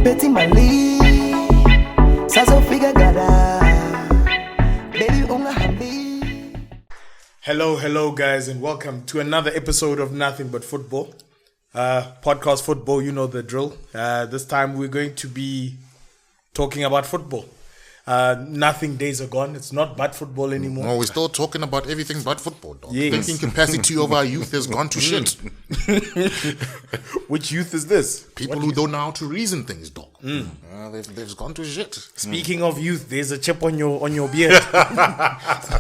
Betty Mali, Sazo Figa Gada, Baby Unga Habi. Hello guys, and welcome to another episode of Nothing But Football. Podcast football, you know the drill. This time we're going to be talking about football. Nothing days are gone. It's not but football anymore. No, we're still talking about everything but football, dog. Yes. Thinking capacity of our youth has gone to shit. Which youth is this? People who don't know how to reason things, dog. They've gone to shit. Speaking of youth, there's a chip on your beard.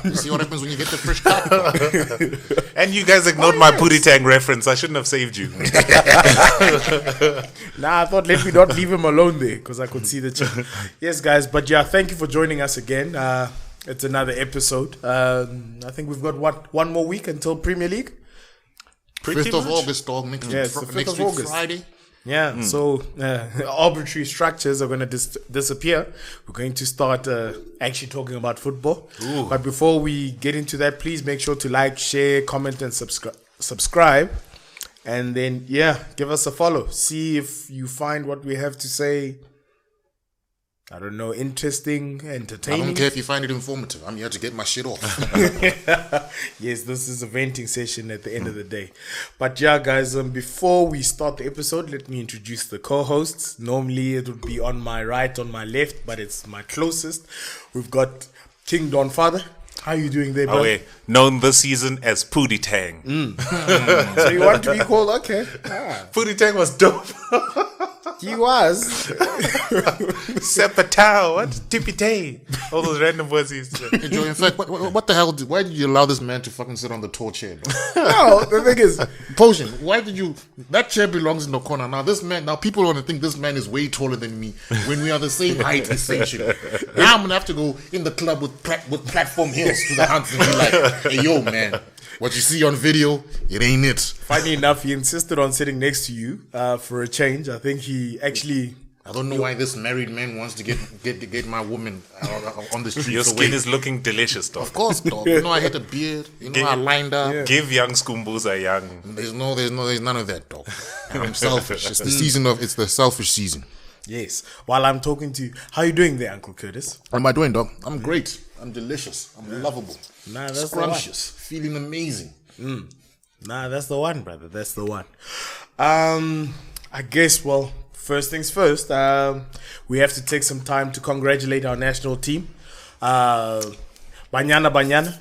You see what happens when you get the fresh cut? And you guys ignored my Pootie Tang reference. I shouldn't have saved you. Nah, I thought let me not leave him alone there because I could see the chip. Yes, guys, but yeah, thank you for joining us again. It's another episode. I think we've got one more week until Premier League. 5th of August, dog. Next week, Friday. Yeah, so arbitrary structures are going to disappear. We're going to start actually talking about football. Ooh. But before we get into that, please make sure to like, share, comment, and subscribe. And then, give us a follow. See if you find what we have to say, I don't know, interesting, entertaining. I don't care if you find it informative. I'm here to get my shit off. Yes, this is a venting session at the end of the day. But yeah, guys, before we start the episode, let me introduce the co-hosts. Normally, it would be on my right, on my left, but it's my closest. We've got King Don Father. How are you doing there, bro? Okay, known this season as Pootie Tang. So you want to be called? Okay. Pootie Tang was dope. He was. Sepatao, what? Tippy Tay. All those random words he used to say. Hey, Joe, in fact, what the hell? Why did you allow this man to fucking sit on the tall chair, dog? No, the thing is, Potion, why did you... That chair belongs in the corner. Now people want to think this man is way taller than me when we are the same height, essentially. Now I'm going to have to go in the club with platform heels to the hands and be like, hey, yo, man, what you see on video, it ain't it. funny enough, he insisted on sitting next to you for a change. I think he actually... I don't know why this married man wants to get my woman on the streets. Your skin is looking delicious, dog. Of course, dog. You know I had a beard. You know I lined up. Yeah. Give young Skumbuza young. There's none of that, dog. I'm selfish. It's the selfish season. Yes. While I'm talking to you, how you doing there, Uncle Curtis? What am I doing, dog? I'm great. I'm delicious. I'm lovable. Nah, that's scrumptious. Feeling amazing. Nah, that's the one, brother. That's the one. I guess, well, first things first, we have to take some time to congratulate our national team. Banyana Banyana.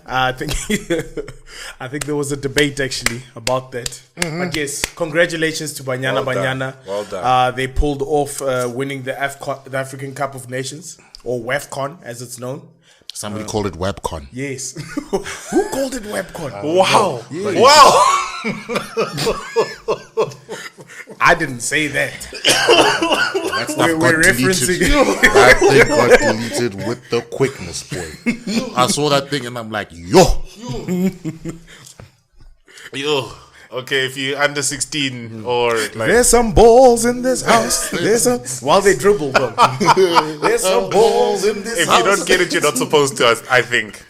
I think there was a debate actually about that. But yes, congratulations to Banyana Banyana. Well done. They pulled off winning the African Cup of Nations, or WAFCON as it's known. Somebody called it WAFCON. Yes. Who called it WAFCON? Wow. Yes. Wow. I didn't say that. That stuff We're got referencing deleted. That thing got deleted with the quickness, boy. I saw that thing and I'm like, yo. Yo. Okay, if you're under 16 or like... There's some balls in this house. While they dribble, bro. There's some balls in this If house. you don't get it, you're not supposed to, I think.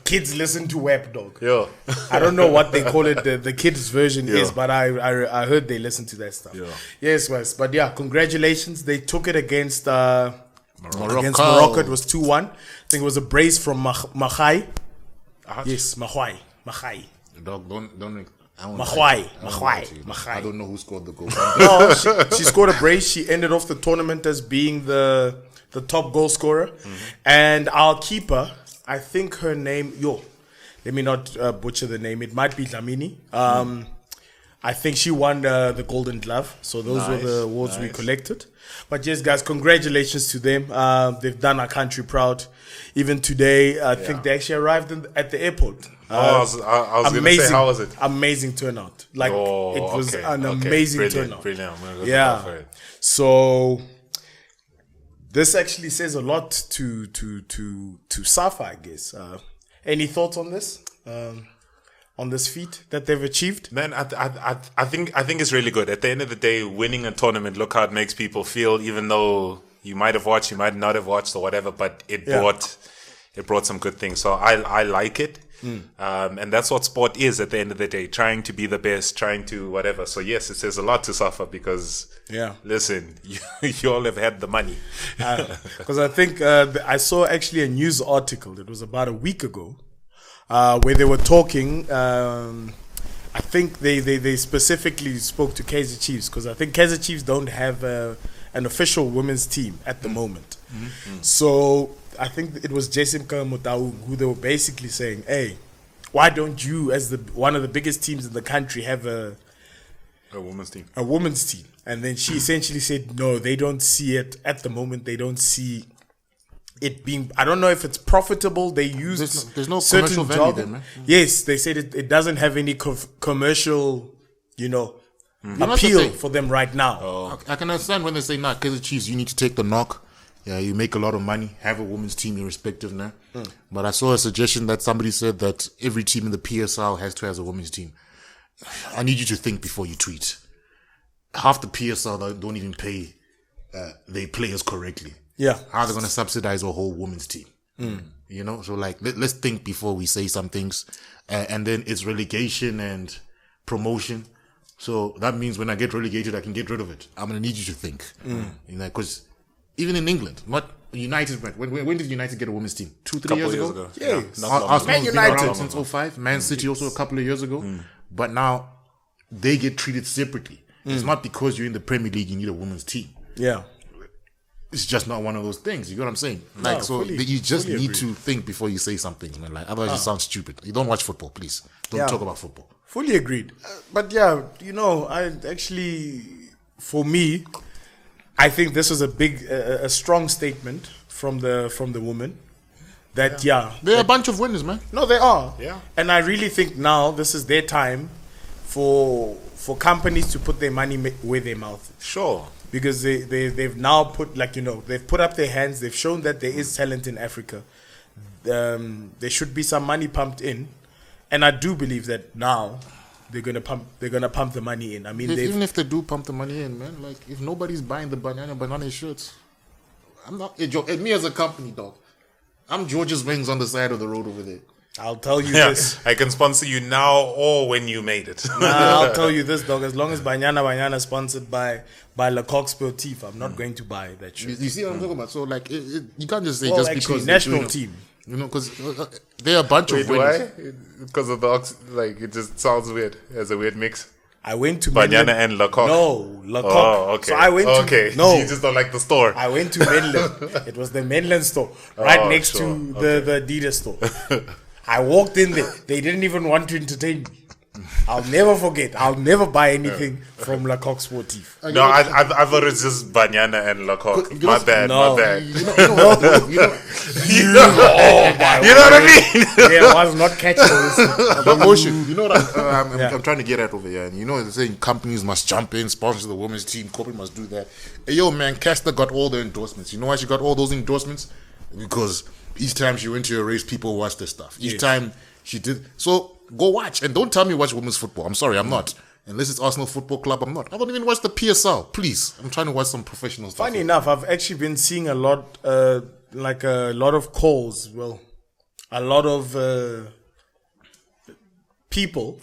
Kids listen to WAP, dog. Yo. I don't know what they call it, the kids' version is, but I heard they listen to that stuff. Yeah. Yes, Wes. But yeah, congratulations. They took it against Morocco. It was 2-1. I think it was a brace from Mahai. Yes, Mahai. Dog, don't Mahai. I don't know who scored the goal. No, she scored a brace. She ended off the tournament as being the top goal scorer. And our keeper, I think her name, let me not butcher the name. It might be Dlamini. I think she won the Golden Glove. So those were the awards we collected. But yes, guys, congratulations to them. They've done our country proud. Even today, I think they actually arrived at the airport. I was going to say, how was it? Amazing turnout. Like, it was an amazing turnout. Brilliant. Yeah. So this actually says a lot to Safa, I guess. Any thoughts on this? On this feat that they've achieved? Man, I think it's really good. At the end of the day, winning a tournament, look how it makes people feel, even though you might have watched, you might not have watched or whatever, but it brought some good things. So I like it. And that's what sport is at the end of the day, trying to be the best, trying to whatever. So yes, it says a lot to Safa because, listen, you all have had the money. Because I think I saw actually a news article, it was about a week ago, where they were talking, I think they specifically spoke to Kaizer Chiefs, because I think Kaizer Chiefs don't have an official women's team at the moment. So I think it was Jason Mutaung who they were basically saying, hey, why don't you, as one of the biggest teams in the country, have a women's team? A women's team. And then she essentially said, no, they don't see it at the moment. They don't see it being, I don't know if it's profitable. They use there's no commercial value there, man. Yes, they said it doesn't have any commercial, appeal for them right now. I can understand when they say, nah, Kaizer Chiefs, you need to take the knock. Yeah, you make a lot of money, have a women's team irrespective now. But I saw a suggestion that somebody said that every team in the PSL has to have a women's team. I need you to think before you tweet. Half the PSL don't even pay their players correctly. Yeah. How are they going to subsidize a whole women's team? So let's think before we say some things. And then it's relegation and promotion. So that means when I get relegated, I can get rid of it. I'm going to need you to think. Because even in England, not United, when did United get a women's team? 2-3 years ago? Yeah. Arsenal's Man been United around since 05. Man City also a couple of years ago. But now they get treated separately. It's not because you're in the Premier League you need a women's team. Yeah. It's just not one of those things. You get what I'm saying? You just need to think before you say some things, man. Otherwise, it sounds stupid. You don't watch football, please. Don't talk about football. Fully agreed. But I actually, for me, I think this was a strong statement from the woman. That they're a bunch of winners, man. No, they are. Yeah. And I really think now this is their time for companies to put their money where their mouth is. Sure. Because they've now put they've put up their hands. They've shown that there is talent in Africa. There should be some money pumped in, and I do believe that now they're gonna pump the money in. I mean, even if they do pump the money in, man, like if nobody's buying the Banyana Banyana shirts, I'm not. Me as a company, dog, I'm George's Wings on the side of the road over there. I'll tell you this. I can sponsor you now or when you made it. I'll tell you this, dog. As long as Banyana Banyana is sponsored by Le Coq Sportif, I'm not going to buy that shirt. You see what I'm talking about? So, you can't just say because national team. Because they're a bunch of winners. Because of the it just sounds weird as a weird mix. I went to Banyana and Le Coq. No, Le Coq. Oh, okay. So I went to No, you just don't like the store. I went to Menland. It was the Menland store, right next to the Adidas store. I walked in there. They didn't even want to entertain me. I'll never forget. I'll never buy anything from Le Coq Sportif. No, I thought it's just Banyana and Le Coq. My bad. You know what I mean? Yeah, I was not catching this. Emotion. You know what I'm trying to get at over here. And they're saying companies must jump in, sponsor the women's team, corporate must do that. Hey, yo, man, Castor got all the endorsements. You know why she got all those endorsements? Because each time she went to a race, people watched the stuff. Each time she did. So go watch. And don't tell me watch women's football. I'm sorry, I'm not. Unless it's Arsenal Football Club, I'm not. I don't even watch the PSL. Please. I'm trying to watch some professional stuff. Funny enough, I've actually been seeing a lot of calls. Well, a lot of people.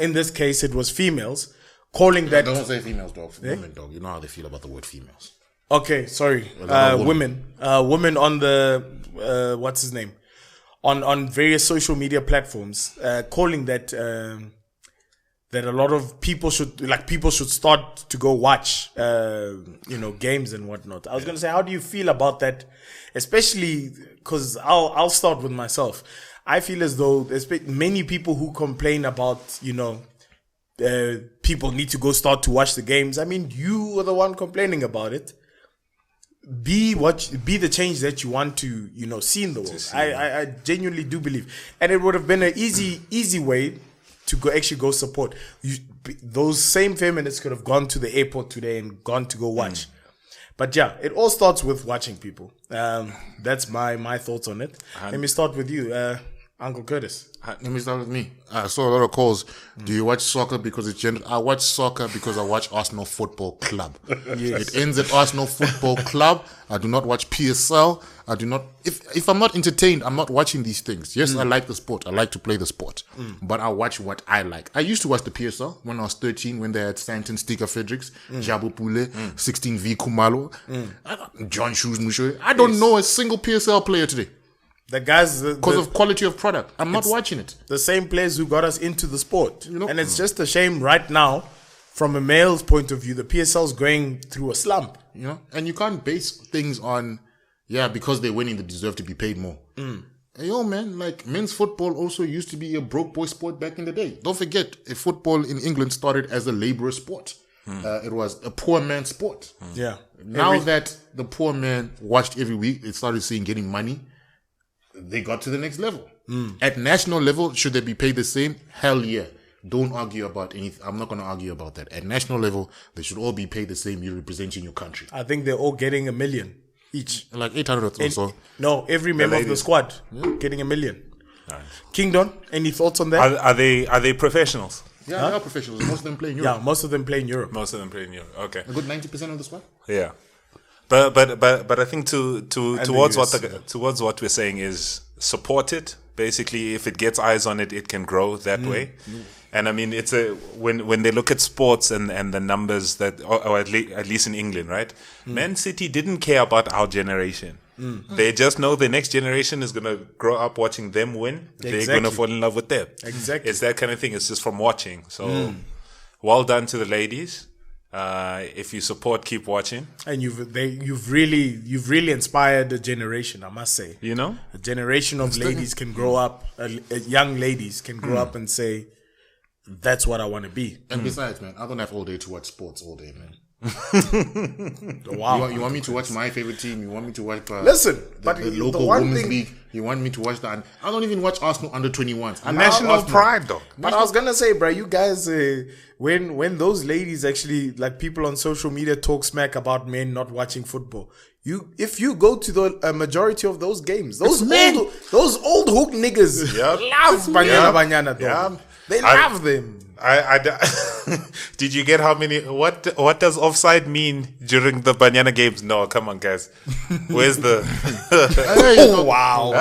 In this case, it was females calling that. Don't say females, dog. Women, dog. You know how they feel about the word females. Okay, sorry. Women on the what's his name? On various social media platforms, calling that that a lot of people should start to go watch games and whatnot. I was gonna say, how do you feel about that? Especially because I'll start with myself. I feel as though there's many people who complain about people need to go start to watch the games. I mean, you are the one complaining about it. Be the change that you want to see in the world. I genuinely do believe, and it would have been an easy way to go support. Those same feminists could have gone to the airport today and gone to go watch. But yeah, it all starts with watching people. That's my thoughts on it. Let me start with you. Uncle Curtis. Let me start with me. I saw a lot of calls. Do you watch soccer because it's gender? I watch soccer because I watch Arsenal Football Club. Yes. It ends at Arsenal Football Club. I do not watch PSL. I do not. If I'm not entertained, I'm not watching these things. Yes, I like the sport. I like to play the sport. But I watch what I like. I used to watch the PSL when I was 13, when they had Stanton, Sticker Fredericks, Jabu Pule, 16V Kumalo, John Shoes Musho. I don't know a single PSL player today. The guys, Because of quality of product. I'm not watching it. the same players who got us into the sport. And it's just a shame right now, from a male's point of view, the PSL's going through a slump. And you can't base things on, because they're winning, they deserve to be paid more. Hey, yo, man, like men's football also used to be a broke boy sport back in the day. Don't forget, football in England started as a laborer sport. It was a poor man's sport. Yeah. Now that the poor man watched every week, it started seeing getting money. They got to the next level. At national level, should they be paid the same? Hell yeah. Don't argue about anything. I'm not going to argue about that. At national level, they should all be paid the same. You're representing your country. I think they're all getting $1 million each. Like 800 or so. No, every member of the squad getting $1 million. Nice. Kingdon, any thoughts on that? Are they professionals? Yeah, they are professionals. Most of them play in Europe. Yeah, most of them play in Europe. Okay. A good 90% of the squad? Yeah. But I think towards what we're saying is support it. Basically, if it gets eyes on it, it can grow that way. And I mean, it's when they look at sports and the numbers that, or at least in England, right? Man City didn't care about our generation. They just know the next generation is gonna grow up watching them win. They're gonna fall in love with them. Exactly. It's that kind of thing. It's just from watching. So, well done to the ladies. If you support, keep watching. And you've really inspired a generation, I must say. A generation of ladies can grow up, young ladies can grow up and say, that's what I want to be. And besides, man, I don't have all day to watch sports all day, man. Wow. You want me to watch my favorite team? You want me to watch the local women's league? You want me to watch that? I don't even watch Arsenal under 21s. National pride, though. But I was gonna say, bro, you guys, when those ladies actually, like, people on social media talk smack about men not watching football, if you go to the majority of those games, those old hook niggas love Banyana Banyana, dog. They love them. Did you get how many? What does offside mean during the Banyana games? No, come on, guys. Where's the? Wow.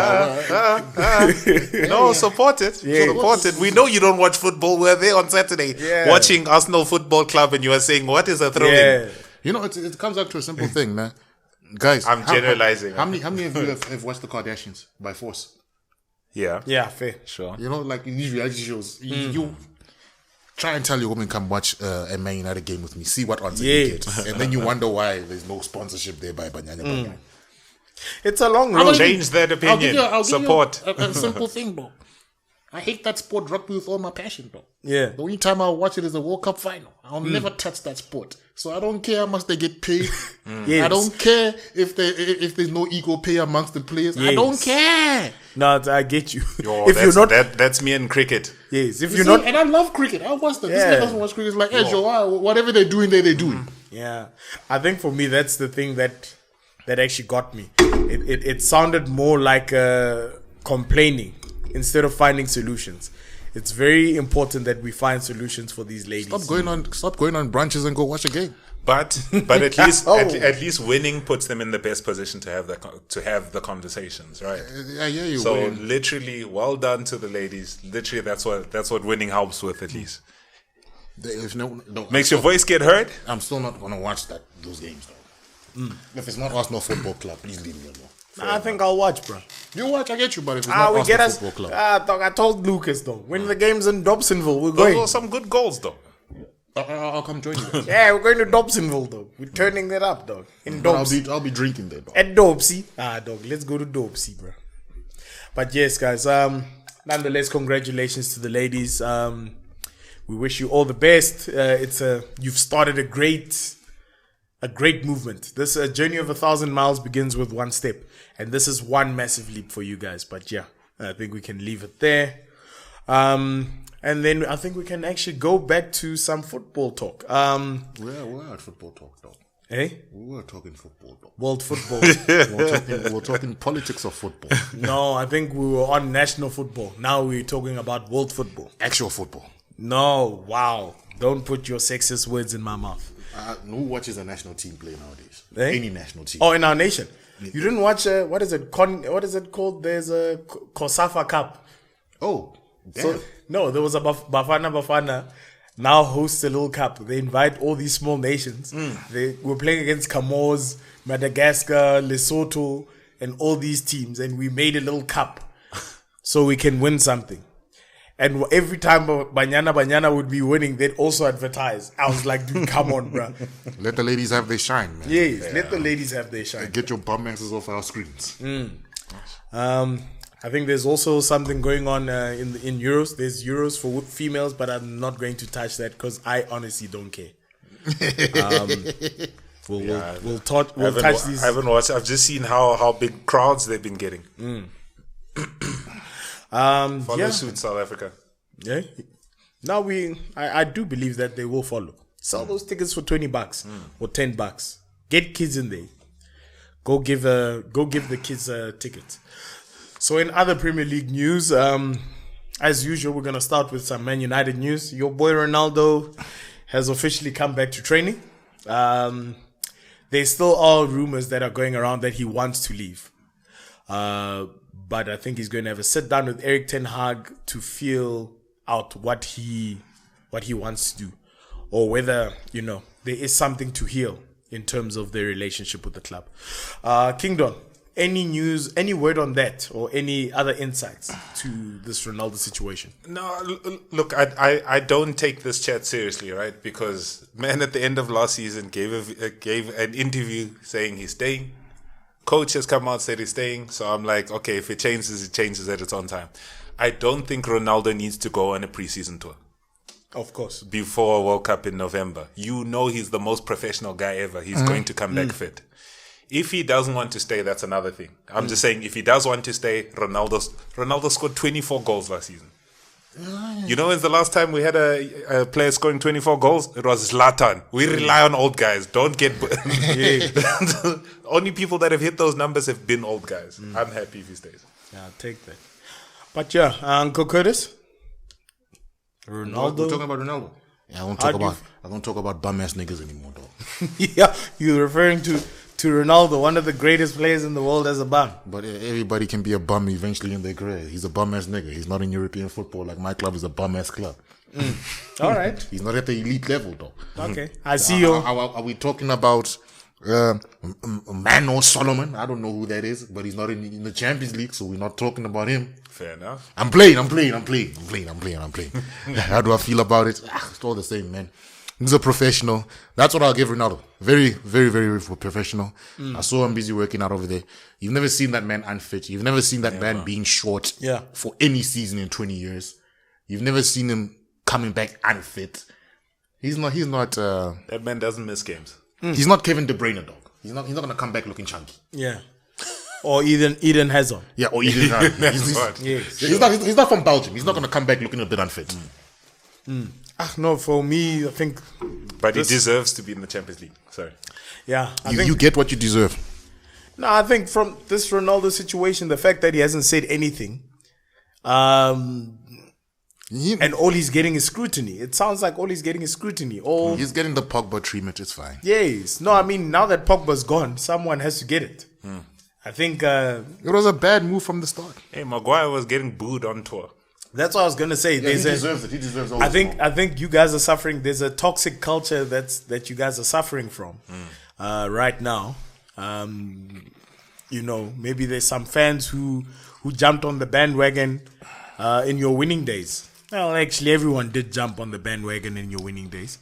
No, support it. Support it. We know you don't watch football. We're there on Saturday watching Arsenal Football Club, and you are saying, "What is a throw-in?" It comes up to a simple thing, man. Guys, I'm generalizing. How many of you have watched the Kardashians by force? Yeah, fair. Sure. Like in these reality shows, you try and tell your woman, come watch a Man United game with me. See what answer you get. And then you wonder why there's no sponsorship there by Banyana Banyana. It's a long road. Change that opinion. I'll give Support. You a simple thing, bro. I hate that sport, rugby, with all my passion, bro. Yeah. The only time I'll watch it is a World Cup final. I'll never touch that sport. So I don't care how much they get paid. Yes. I don't care if there's no equal pay amongst the players. Yes. I don't care. No, I get you. That's me in cricket. Yes, if you're not, and I love cricket. I watch them. This guy doesn't watch cricket. It's like, hey, Joe, whatever they're doing there, they're doing. Yeah, I think for me that's the thing that actually got me. It sounded more like complaining instead of finding solutions. It's very important that we find solutions for these ladies. Stop going on brunches and go watch a game. But at least at least winning puts them in the best position to have the conversations, right? You so win. Literally, well done to the ladies. Literally, that's what winning helps with, at least. Makes your voice get heard. I'm still not gonna watch those games though. If it's not Arsenal Football Club, please leave me alone. I think I'll watch, bro. You watch, I get you, but if it's not Arsenal Football Club. Dog, I told Lucas, though. When the game's in Dobsonville, we're Those going. were some good goals, though. I'll come join you guys. Yeah, we're going to Dobsonville, dog. We're turning that up, dog. In Dobs. I'll be drinking there, dog. At Dobsy. Dog, let's go to Dobsy, bro. But yes, guys, nonetheless, congratulations to the ladies. We wish you all the best. You've started a great movement. This journey of 1,000 miles begins with one step. And this is one massive leap for you guys. But yeah, I think we can leave it there. And then I think we can actually go back to some football talk. We're at football talk, though. Eh? We were talking football, though. World football. We're talking politics of football. No, I think we were on national football. Now we're talking about world football. Actual football. No, wow. Don't put your sexist words in my mouth. Who watches a national team play nowadays? Eh? Any national team. Oh, in our nation. You didn't watch, what is it called? There's a COSAFA Cup. Oh, damn. So, no, there was a Bafana now hosts a little cup. They invite all these small nations. They were playing against Comoros, Madagascar, Lesotho, and all these teams. And we made a little cup so we can win something. And every time Banyana Banyana would be winning, they'd also advertise. I was like, dude, come on, bro. Let the ladies have their shine, man. Yes, let the ladies have their shine. Get your bum asses off our screens. I think there's also something going on in Euros. There's Euros for females, but I'm not going to touch that because I honestly don't care. We'll touch these. I haven't watched. I've just seen how big crowds they've been getting. Follow suit, South Africa. Yeah. Now I do believe that they will follow. Sell those tickets for $20 or $10. Get kids in there. Go give the kids a ticket. So in other Premier League news, as usual, we're gonna start with some Man United news. Your boy Ronaldo has officially come back to training. There still are rumors that are going around that he wants to leave. But I think he's going to have a sit down with Erik ten Hag to feel out what he wants to do, or whether there is something to heal in terms of their relationship with the club. Kingdom, any news, any word on that, or any other insights to this Ronaldo situation? No, look, I don't take this chat seriously, right? Because man, at the end of last season, gave an interview saying he's staying. Coach has come out, said he's staying. So I'm like, okay, if it changes at its own time. I don't think Ronaldo needs to go on a preseason tour. Of course. Before World Cup in November. He's the most professional guy ever. He's going to come back fit. If he doesn't want to stay, that's another thing. I'm just saying, if he does want to stay, Ronaldo scored 24 goals last season. You know, when's the last time we had a player scoring 24 goals? It was Zlatan. We rely on old guys. Don't get... Only people that have hit those numbers have been old guys. I'm happy if he stays. Yeah, I'll take that. But yeah, Uncle Curtis? Ronaldo? We're talking about Ronaldo. Yeah, I don't talk about bum ass niggas anymore, though. Yeah, you're referring to Ronaldo, one of the greatest players in the world, as a bum. But everybody can be a bum eventually in their career. He's a bum ass nigga. He's not in European football like my club is a bum ass club. All right. He's not at the elite level, though. Okay. I see you. Are we talking about Mano Solomon? I don't know who that is, but he's not in the Champions League, so we're not talking about him. Fair enough. I'm playing. How do I feel about it? It's all the same, man. He's a professional. That's what I'll give Ronaldo. Very, very, very professional. I saw him busy working out over there. You've never seen that man unfit. You've never seen that man being short for any season in 20 years. You've never seen him coming back unfit. He's not. That man doesn't miss games. He's not Kevin De Bruyne, dog. He's not going to come back looking chunky. Yeah. Or Eden Hazard. Yeah, or Eden Hazard. He's not from Belgium. He's not going to come back looking a bit unfit. No, for me, I think... But he deserves to be in the Champions League. Sorry. Yeah. You get what you deserve. No, I think from this Ronaldo situation, the fact that he hasn't said anything, and all he's getting is scrutiny. It sounds like all he's getting is scrutiny. He's getting the Pogba treatment. It's fine. Yes. No, I mean, now that Pogba's gone, someone has to get it. I think... it was a bad move from the start. Hey, Maguire was getting booed on tour. That's what I was gonna say. Yeah, he deserves it. He deserves all. I think you guys are suffering. There's a toxic culture that you guys are suffering from right now. Maybe there's some fans who jumped on the bandwagon in your winning days. Well, actually, everyone did jump on the bandwagon in your winning days,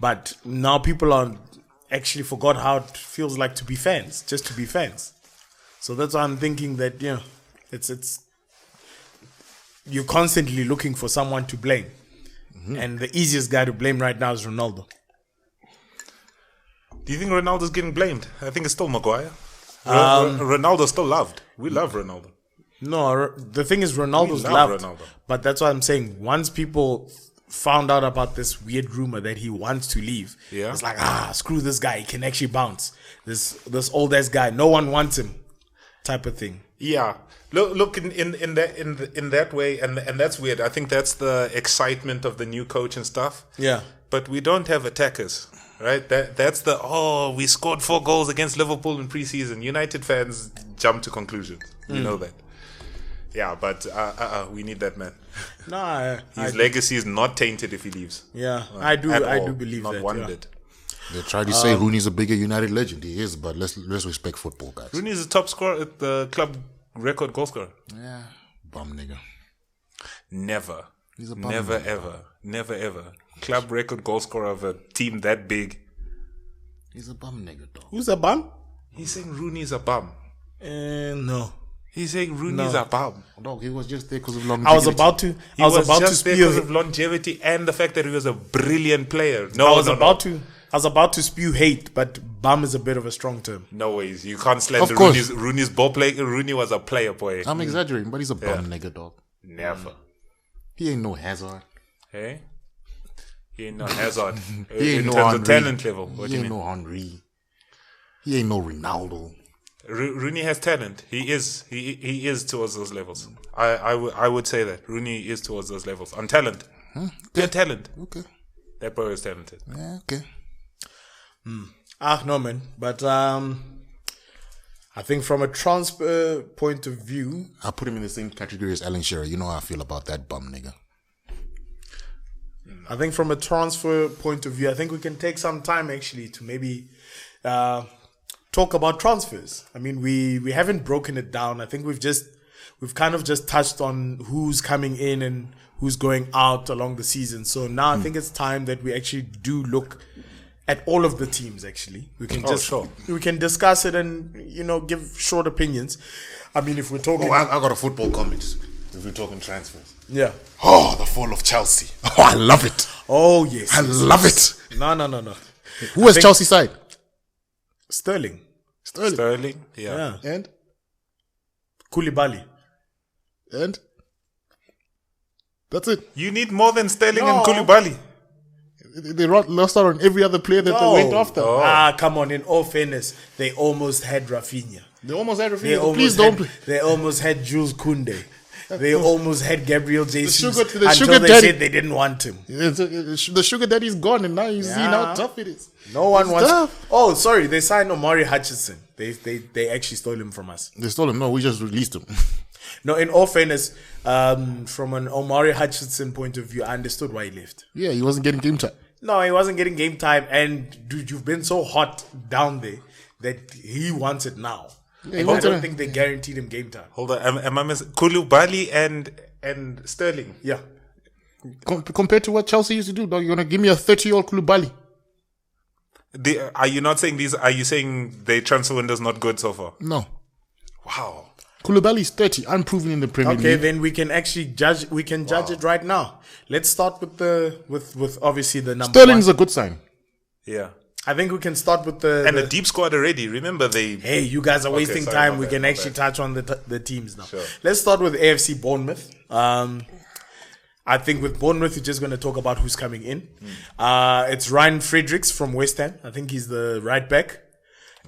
but now people are actually forgot how it feels like to be fans, just to be fans. So that's why I'm thinking that it's. You're constantly looking for someone to blame. And the easiest guy to blame right now is Ronaldo. Do you think Ronaldo's getting blamed? I think it's still Maguire. Ronaldo's still loved. We love Ronaldo. No, the thing is Ronaldo's loved. Ronaldo. But that's what I'm saying. Once people found out about this weird rumor that he wants to leave, Yeah. it's like, screw this guy. He can actually bounce. This old ass guy. No one wants him, type of thing. Yeah. Look in that way, and that's weird. I think that's the excitement of the new coach and stuff. Yeah. But we don't have attackers, right? That's we scored 4 goals against Liverpool in preseason. United fans jump to conclusions. You know that. Yeah, but we need that man. No, His legacy is not tainted if he leaves. Yeah, I do believe not that. one Yeah. bit. They try to say Rooney's a bigger United legend. He is, but let's respect football, guys. Rooney is the top scorer at the club record goal scorer. Yeah, bum nigga. Never. He's a bum Never nigga. ever. Club record goal scorer of a team that big. He's a bum nigga, dog. Who's a bum? He's saying Rooney's a bum. No. He's saying Rooney's a bum. Dog, he was just there because of longevity. I was about to. He was just there because of longevity and the fact that he was a brilliant player. I was about to spew hate, but bum is a bit of a strong term. No ways. You can't slander Of course. Rooney's ball play. Rooney was a player, boy. I'm exaggerating, but he's a bum nigga, dog. Never. He ain't no Hazard. Hey? He ain't no Hazard. He ain't in no terms Henry. of talent level. What do He you ain't mean? no Henry. He ain't no Ronaldo. Rooney has talent. He is towards those levels. I would say that Rooney is towards those levels on talent. Pure talent. Okay. That boy is talented. Yeah, okay. No, man. But I think from a transfer point of view, I'll put him in the same category as Alan Shearer. You know how I feel about that bum nigga. I think from a transfer point of view, I think we can take some time actually to maybe talk about transfers. I mean, we haven't broken it down. I think we've kind of just touched on who's coming in and who's going out along the season. So now I think it's time that we actually do look at all of the teams. Actually, we can we can discuss it and give short opinions. I mean, if we're talking, I got a football comment. If we're talking transfers. yeah. Oh, the fall of Chelsea. Oh, I love it. Oh yes, I love it. No. Who is Chelsea side? Sterling. Sterling. Yeah. Yeah. And? Koulibaly. And? That's it. You need more than Sterling No. and Koulibaly. They lost out on every other player that they went after. Come on. In all fairness, they almost had Rafinha. They almost had They Rafinha. almost Please had, don't play. They almost had Jules Koundé. They almost had Gabriel Jesus the until sugar they daddy. said they didn't want him. The sugar daddy's gone, and now you see how tough it is. No one It's wants. tough. Oh, sorry. They signed Omari Hutchinson. They actually stole him from us. They stole him. No, we just released him. No, in all fairness, from an Omari Hutchinson point of view, I understood why he left. Yeah, he wasn't getting game time. No, he wasn't getting game time, and dude, you've been so hot down there that he wants it now. Yeah, he And I wants don't it. think they guaranteed him game time. Hold on. Am I missing Koulibaly and Sterling? Yeah. Compared to what Chelsea used to do, dog, you're gonna give me a 30-year-old Koulibaly. Are you not saying these? Are you saying the transfer window's not good so far? No, Wow. Koulibaly's 30, unproven in the Premier Okay, League. then we can actually judge. We can judge it right now. Let's start with obviously the number Sterling's one. a good sign. Yeah. I think we can start with the. And a deep squad already. Remember they. Hey, you guys are wasting sorry, time. my We bad, can my actually bad. touch on the teams now. Sure. Let's start with AFC Bournemouth. I think with Bournemouth, we're just going to talk about who's coming in. It's Ryan Fredericks from West Ham. I think he's the right back.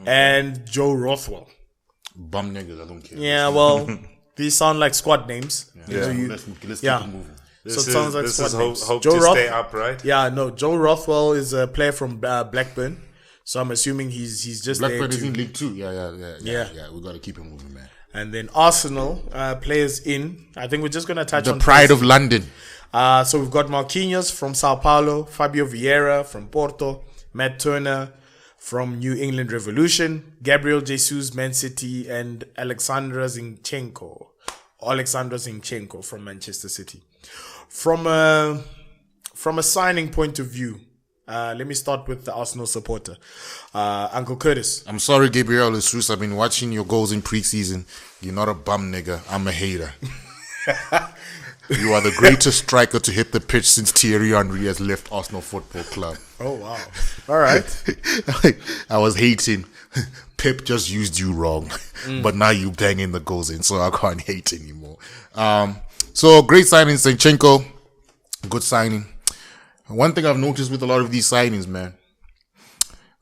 And Joe Rothwell. Bum niggas, I don't care. Yeah, well, these sound like squad names. Yeah. So you- Let's keep yeah. it moving. So it sounds like this squad is names. hope Joe to Roth- stay up, right? Yeah, no, Joe Rothwell is a player from Blackburn. So I'm assuming he's just Blackburn there is to, in League 2. Yeah. Yeah. We got to keep him moving, man. And then Arsenal players in. I think we're just going to touch The on pride players. of London. So we've got Marquinhos from Sao Paulo, Fabio Vieira from Porto, Matt Turner from New England Revolution, Gabriel Jesus, Man City, and Alexandra Zinchenko from Manchester City. From a signing point of view, let me start with the Arsenal supporter, Uncle Curtis. I'm sorry, Gabriel Jesus. I've been watching your goals in preseason. You're not a bum nigga. I'm a hater. You are the greatest striker to hit the pitch since Thierry Henry has left Arsenal Football Club. Oh wow! All right. I was hating. Pep just used you wrong, but now you banging the goals in, so I can't hate anymore. So great signing, Zinchenko. Good signing. One thing I've noticed with a lot of these signings, man,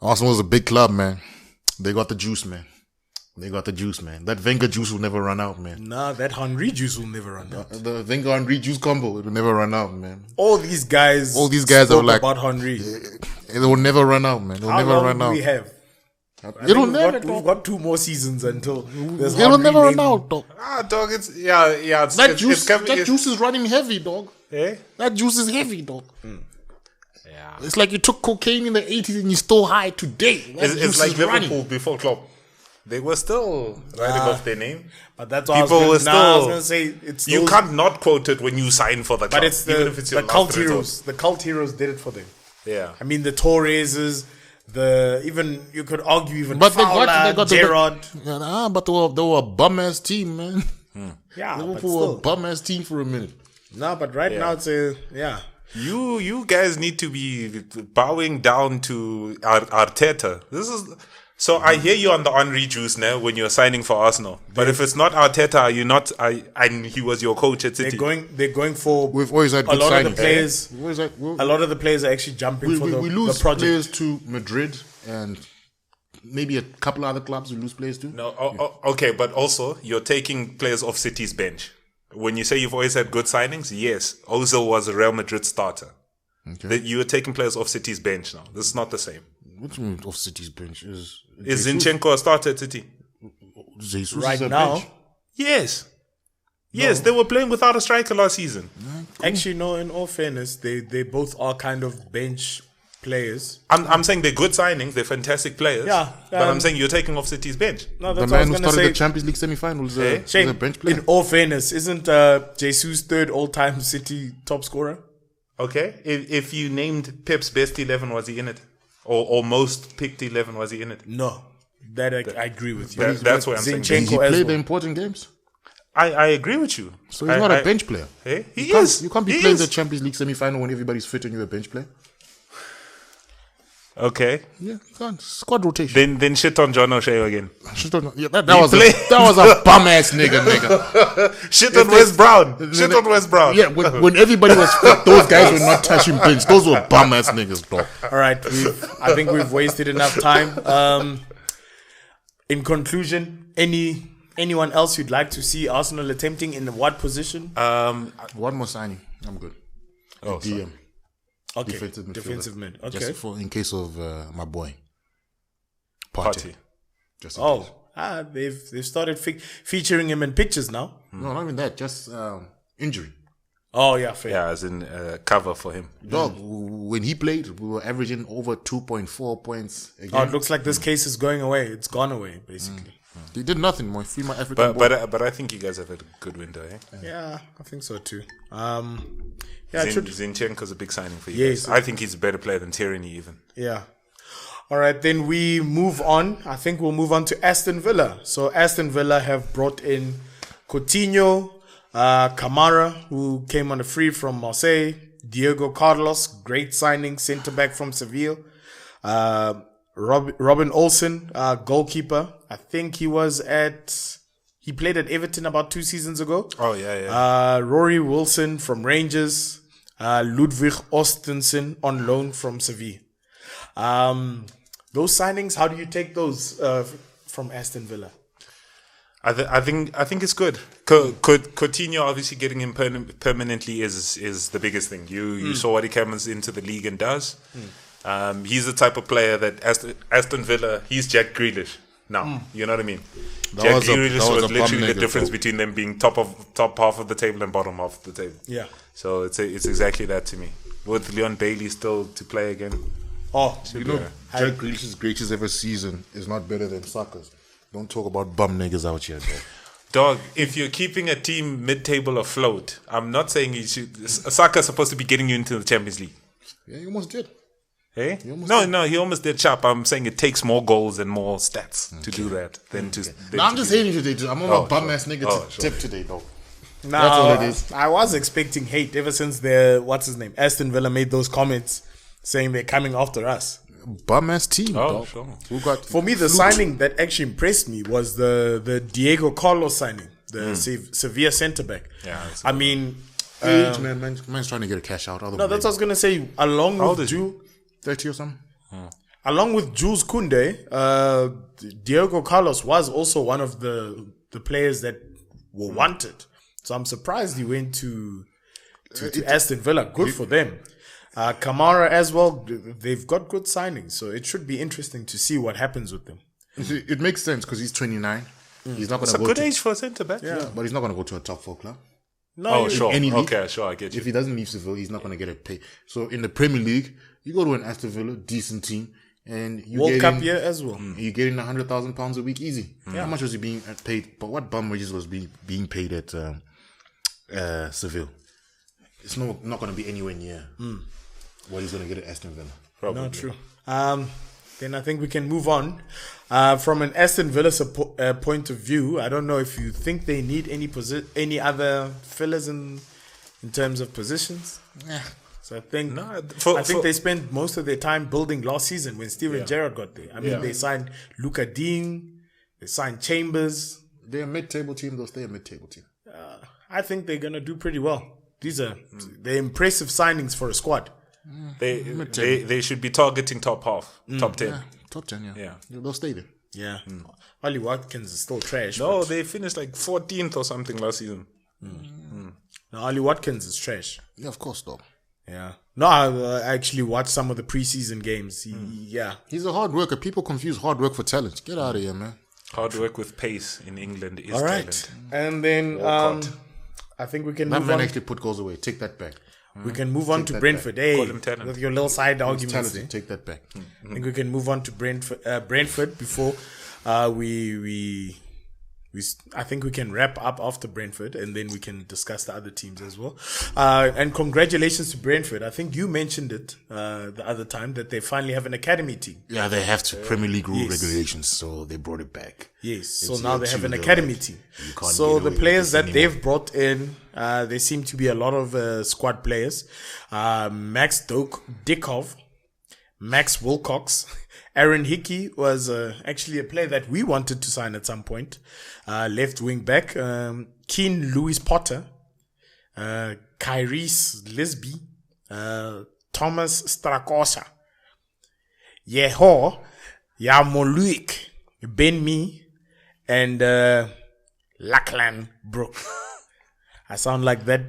Arsenal is a big club, man. They got the juice, man. That Wenger juice will never run out, man. Nah, that Henry juice will never run out. The Wenger Henry juice combo, it will never run out, man. All these guys are like about Henry. It will never run out, man. It will How never long run do out. we have? It'll never. We've got 2 more seasons until It'll never run out, dog. Dog, it's It's, That it's, juice, it's coming, that juice is running heavy, dog. Eh? That juice is heavy, dog. Yeah. It's like you took cocaine in the 80s and you're still high today. That It's juice like is Liverpool running. before Klopp. They were still writing off their name. But that's what People I were was still. going to say. It's You those- can't not quote it when you sign for the club. But it's even if it's your the last cult resort. heroes. The cult heroes did it for them. Yeah. I mean, the Torreses, even you could argue even But Fowler, they got Gerrard. but they were a bum ass team, man. Yeah, but Liverpool were a still. bum ass team for a minute. No, but right now it's yeah. You guys need to be bowing down to Arteta. This is so. I hear you on the Henry juice now when you're signing for Arsenal. But if it's not Arteta, are you not? And he was your coach at City. They're going for We've always had a good lot signings. of the players. We've always had- A lot of the players are actually jumping for we the lose project. players to Madrid and maybe a couple other clubs we lose players to. No, okay, but also you're taking players off City's bench. When you say you've always had good signings, yes, Ozil was a Real Madrid starter. Okay. You are taking players off City's bench now. This is not the same. What do you mean off City's bench? Is Zinchenko a starter at City? Jesus Right is a now, bench? Yes. Yes, they were playing without a striker last season. actually, no. In all fairness, they both are kind of bench players. I'm saying they're good signings, they're fantastic players. Yeah, but I'm saying you're taking off City's bench. No, The that's what I man was who going to started say. the Champions League semi-finals is a Shane, bench player. in all fairness, isn't Jesus third all-time City top scorer? Okay. If you named Pep's best 11, was he in it? Or most picked 11, was he in it? No, that I agree with you. That's what I'm saying. Zinchenko He as played well. the important games. I agree with you. So he's not a bench player. Hey, he You is. can't be He playing is. the Champions League semi-final when everybody's fit and you're a bench player. Okay. Yeah, you can't. Squad rotation. Then shit on John O'Shea again. Yeah, that was a bum ass nigga. Shit on West Brown. Shit on West Brown. Yeah, when everybody was fit, those guys were not touching bench. Those were bum ass niggas, dog. All right, I think we've wasted enough time. In conclusion, anyone else you'd like to see Arsenal attempting in what position? One more signing. I'm good. Oh, DM. Okay, defensive midfielder. defensive mid. Okay. Just in case of my boy. Party. Just in case. They've started featuring him in pictures now. No, not even that. Just injury. Oh yeah, fair. Yeah, as in cover for him. Dog, when he played, we were averaging over 2.4 points a game. Oh, it looks like this case is going away. It's gone away, basically. They did nothing more. Free my African ball. But I think you guys have had a good window, eh? Yeah, I think so too. Yeah, it should. Zinchenko's a big signing for you Yes. guys. I think he's a better player than Tierney even. Yeah. All right, then we move on. I think we'll move on to Aston Villa. So Aston Villa have brought in Coutinho, Kamara, who came on a free from Marseille, Diego Carlos, great signing, centre back from Seville, Robin Olsen, goalkeeper. I think he played at Everton about 2 seasons ago. Oh, yeah. Rory Wilson from Rangers, Ludwig Ostensen on loan from Seville. Those signings, how do you take those from Aston Villa? I think it's good. Coutinho obviously getting him permanently is the biggest thing. You saw what he comes into the league and does. He's the type of player that Aston Villa. He's Jack Grealish now. You know what I mean? Jack Grealish was literally the difference between them being top half of the table and bottom half of the table. Yeah. So it's exactly that to me. With Leon Bailey still to play again. Oh, Jack Grealish's greatest ever season is not better than Saka's. Don't talk about bum niggas out here, dog. Dog, if you're keeping a team mid-table afloat, I'm not saying you should. Saka's supposed to be getting you into the Champions League. Yeah, you almost did. Hey? No, he almost did sharp. I'm saying it takes more goals and more stats to do that than to. No, I'm just hating today. I'm on my bum ass nigga tip today, dog. That's all it is. I was expecting hate ever since Aston Villa made those comments saying they're coming after us. Bum ass team, dog. Sure. Who got For me, the signing that actually impressed me was the Diego Carlos signing, the Sevilla centre back. Yeah, I mean, age, man. Man's trying to get a cash out. No, that's what I was gonna say. Along old with is he? Ju, 30 or something. along with Jules Kounde, Diego Carlos was also one of the players that were wanted. So I'm surprised he went to Aston Villa. Good for them. Kamara as well. They've got good signings, so it should be interesting to see what happens with them. It makes sense because he's 29. He's not going It's to a go good to, age for a centre back. yeah, but he's not going to go to a top 4 club. No, Oh, sure. Any league. Okay, sure. I get you. If he doesn't leave Seville, he's not going to get a pay. So in the Premier League, you go to an Aston Villa, decent team, and you World get Cup in, year as well. You're getting £100,000 a week easy. How much was he being paid? But what bum wages was being paid at Seville? It's not going to be anywhere near what he's going to get at Aston Villa. Probably. No, true. Then I think we can move on. From an Aston Villa point of view, I don't know if you think they need any other fillers in terms of positions. Yeah. So I think No, I think they spent most of their time building last season when Steven Gerrard got there. I mean, they signed Luca Dean, they signed Chambers. They're a mid-table team. They'll stay a mid-table team. I think they're gonna do pretty well. They're impressive signings for a squad. They should be targeting top half, top 10. Yeah, top 10, Yeah. They'll stay there. Yeah, Ollie Watkins is still trash. No, but- they finished like 14th or something last season. no, Ollie Watkins is trash. Yeah, of course, though. Yeah. No, I actually watched some of the preseason games. Yeah. He's a hard worker. People confuse hard work for talent. Get out of here, man. Hard work with pace in England is All right. talent. And then Walcott. I think we can That move man on. actually put goals away. Take that back. We can move on to that Brentford. Call Hey, him talent. with your little side arguments. Talented. Take that back. I think we can move on to Brentford before we I think we can wrap up after Brentford and then we can discuss the other teams as well. And congratulations to Brentford. I think you mentioned it the other time that they finally have an academy team. Yeah, they have to. Premier League rule regulations, so they brought it back. Yes, so It's now they year have an two, though, academy right? team. You can't So get the away with players this that anymore. they've brought in, there seem to be a lot of squad players. Max Dickov, Max Wilcox, Aaron Hickey was actually a player that we wanted to sign at some point. Left wing back, Keane Lewis Potter, Kyrese Lisby, Thomas Strakosa, Yeho, Yamoluik, Ben Me, and Lachlan Brook. I sound like that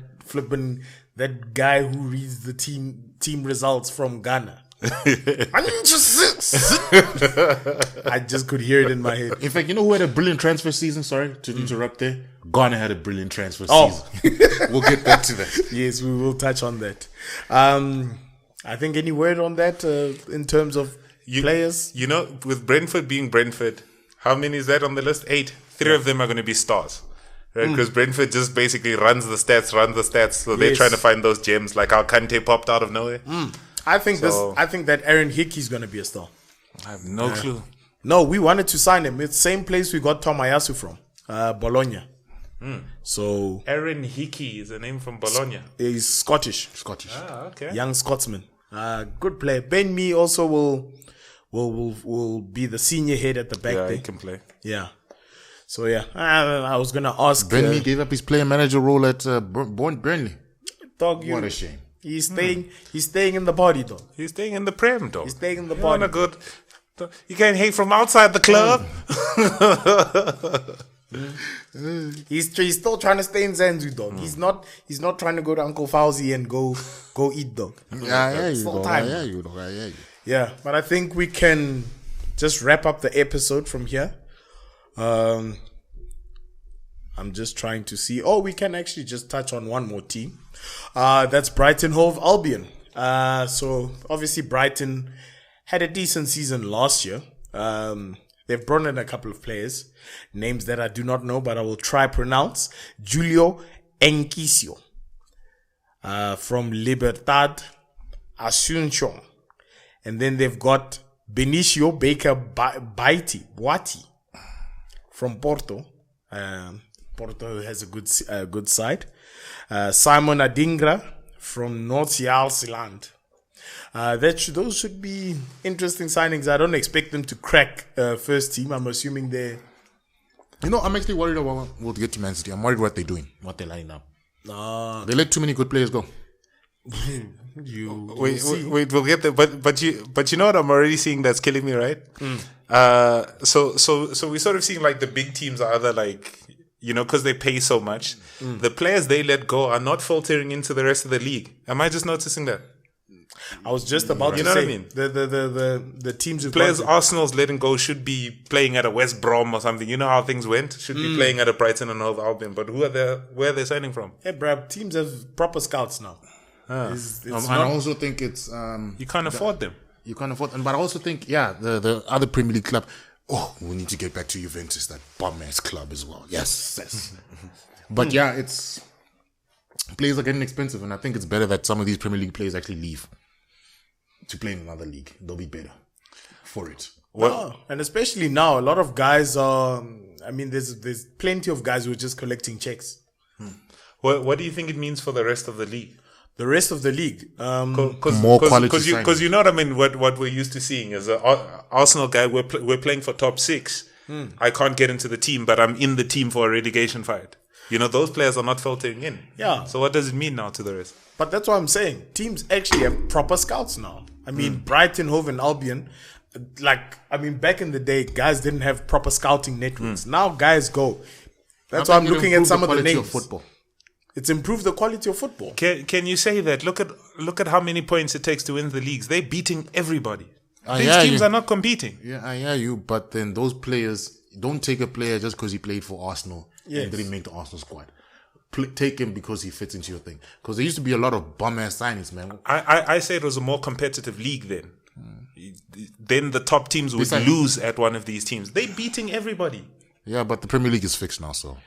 guy who reads the team results from Ghana. I just could hear it in my head. In fact, you know who had a brilliant transfer season? Sorry to interrupt there. Ghana had a brilliant transfer Oh. season. We'll get back to that. Yes, we will touch on that. I think any word on that in terms of players? You know, with Brentford being Brentford, how many is that on the list? 8. 3 of them are going to be stars. Right? Because Brentford just basically runs the stats. So they're Yes. trying to find those gems like how Kante popped out of nowhere. I think So- I think that Aaron Hickey's going to be a star. I have no clue. No, we wanted to sign him. It's the same place we got Tomayasu from, Bologna. So Aaron Hickey is a name from Bologna. he's Scottish. Scottish. Ah, okay. Young Scotsman. Good player. Ben Mee also will be the senior head at the back Yeah, there. he can play. Yeah. So yeah, I was gonna ask Ben Mee gave up his player manager role at Burnley. dog. What a shame. He's staying in the body, dog. He's staying in the Prem, though. He's staying in the You want body. a good... You can't hate from outside the club. He's still trying to stay in Zanzu, dog. He's not trying to go to Uncle Fauzi and go eat, dog. Yeah, yeah, you Full dog. time. Yeah, you dog. Yeah, you. Yeah, but I think we can just wrap up the episode from here. I'm just trying to see. Oh, we can actually just touch on one more team. That's Brighton Hove Albion. So obviously Brighton had a decent season last year. They've brought in a couple of players, names that I do not know, but I will try pronounce. Julio Enquisio from Libertad Asunción. And then they've got Benicio Baker Boati from Porto. Porto has a good side. Simon Adingra from North Zealand. Those should be interesting signings. I don't expect them to crack first team. I'm assuming they're... You know, I'm actually worried about. We'll get to Man City. I'm worried what they're doing, what they're lining up. They let too many good players go. Wait, we'll get there. But you know what I'm already seeing that's killing me, right? So we're sort of seeing like the big teams are either like, you know, because they pay so much. The players they let go are not filtering into the rest of the league. Am I just noticing that? I was just about to know say, what I mean? The teams who Players Arsenal's letting go should be playing at a West Brom or something. You know how things went? Should be playing at a Brighton and Hove Albion. But where are they signing from? Hey, bruh, teams have proper scouts now. It's I also think it's You can't afford them. you can't afford, but I also think the other Premier League club. Oh, we need to get back to Juventus, that bum ass club as well. Yes. But it's players are getting expensive, and I think it's better that some of these Premier League players actually leave to play in another league. They'll be better for it. Well, and especially now, a lot of guys are. I mean, there's plenty of guys who are just collecting checks. What do you think it means for the rest of the league? The rest of the league, More quality because you know what I mean. What we're used to seeing is an Arsenal guy. We're playing for top 6. I can't get into the team, but I'm in the team for a relegation fight. You know, those players are not filtering in. Yeah. So what does it mean now to the rest? But that's what I'm saying. Teams actually have proper scouts now. I mean, Brighton, Hove, and Albion. Back in the day, guys didn't have proper scouting networks. Now guys go. That's why I'm looking at some of the names. Of football. It's improved the quality of football. Can you say that? Look at how many points it takes to win the leagues. They're beating everybody. I These hear teams you. are not competing. Yeah, I hear you. But then those players, don't take a player just because he played for Arsenal and didn't make the Arsenal squad. Take him because he fits into your thing. Because there used to be a lot of bum ass signings, man. I say it was a more competitive league then. Then the top teams would lose at one of these teams. They're beating everybody. Yeah, but the Premier League is fixed now, so.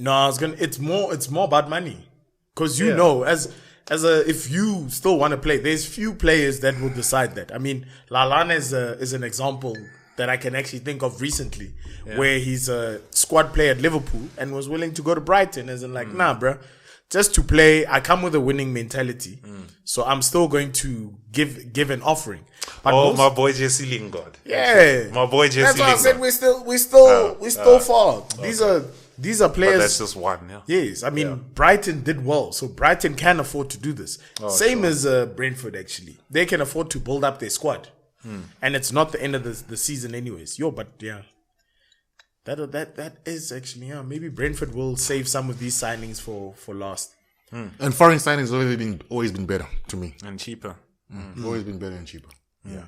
No, it's more about money. Because you know, if you still want to play, there's few players that will decide that. I mean, Lallana is an example that I can actually think of recently, where he's a squad player at Liverpool and was willing to go to Brighton, as in like, nah, bro, just to play. I come with a winning mentality, so I'm still going to give an offering. But my boy Jesse Lingard. Yeah, my boy Jesse that's why I said we're still far. These are players. But that's just one. Yeah. Yes, I mean Brighton did well, so Brighton can afford to do this. Same as Brentford, actually, they can afford to build up their squad, and it's not the end of the season, anyways. That is actually maybe Brentford will save some of these signings for last. And foreign signings always been better to me. And cheaper. Always been better and cheaper. Yeah.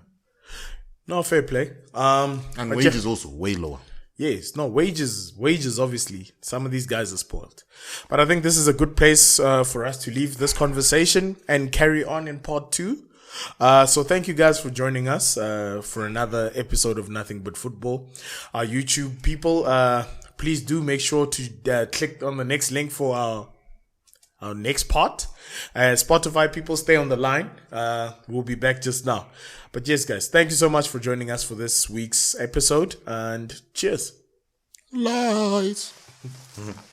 No, fair play. And wages also way lower. Yes, no, wages, obviously. Some of these guys are spoiled. But I think this is a good place for us to leave this conversation and carry on in part 2. So thank you guys for joining us for another episode of Nothing But Football. Our YouTube people, please do make sure to click on the next link for our next part. Spotify people, stay on the line. We'll be back just now. But yes, guys, thank you so much for joining us for this week's episode, and cheers. Lies.